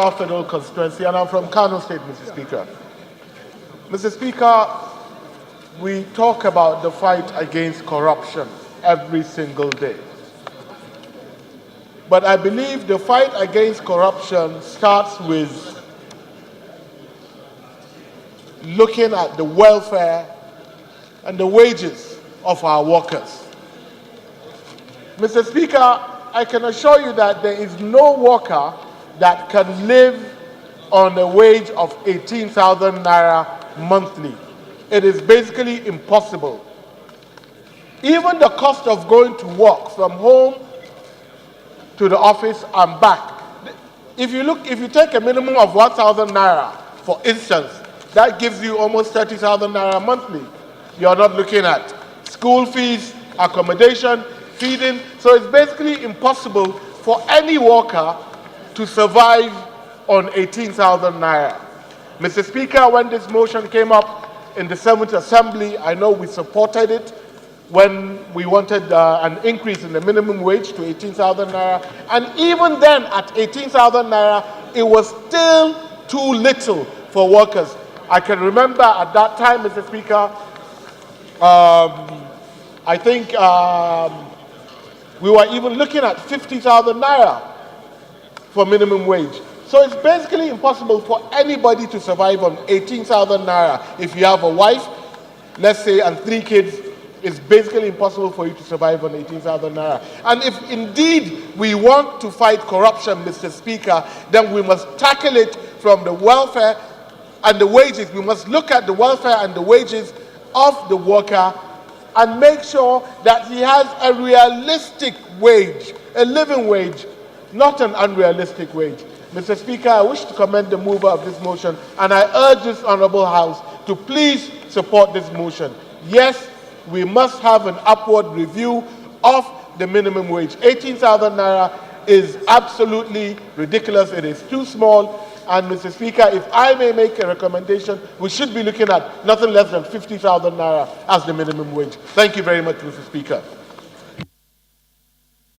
Federal constituency, and I'm from Kano State, Mr. Speaker. Mr. Speaker, we talk about the fight against corruption every single day. But I believe the fight against corruption starts with looking at the welfare and the wages of our workers. Mr. Speaker, I can assure you that there is no worker that can live on a wage of 18,000 naira monthly. It is basically impossible. Even the cost of going to work from home to the office and back. If you take a minimum of 1,000 naira, for instance, that gives you almost 30,000 naira monthly. You're not looking at school fees, accommodation, feeding. So it's basically impossible for any worker to survive on 18,000 naira. Mr. Speaker, when this motion came up in the 7th Assembly, I know we supported it when we wanted an increase in the minimum wage to 18,000 naira. And even then, at 18,000 naira, it was still too little for workers. I can remember at that time, Mr. Speaker, I think we were even looking at 50,000 naira for minimum wage. So it's basically impossible for anybody to survive on 18,000 naira. If you have a wife, let's say, and 3 kids, it's basically impossible for you to survive on 18,000 naira. And if indeed we want to fight corruption, Mr. Speaker, then we must tackle it from the welfare and the wages. We must look at the welfare and the wages of the worker and make sure that he has a realistic wage, a living wage, not an unrealistic wage. Mr. Speaker, I wish to commend the mover of this motion, and I urge this Honourable House to please support this motion. Yes, we must have an upward review of the minimum wage. 18,000 naira is absolutely ridiculous. It is too small. And Mr. Speaker, if I may make a recommendation, we should be looking at nothing less than 50,000 naira as the minimum wage. Thank you very much, Mr. Speaker.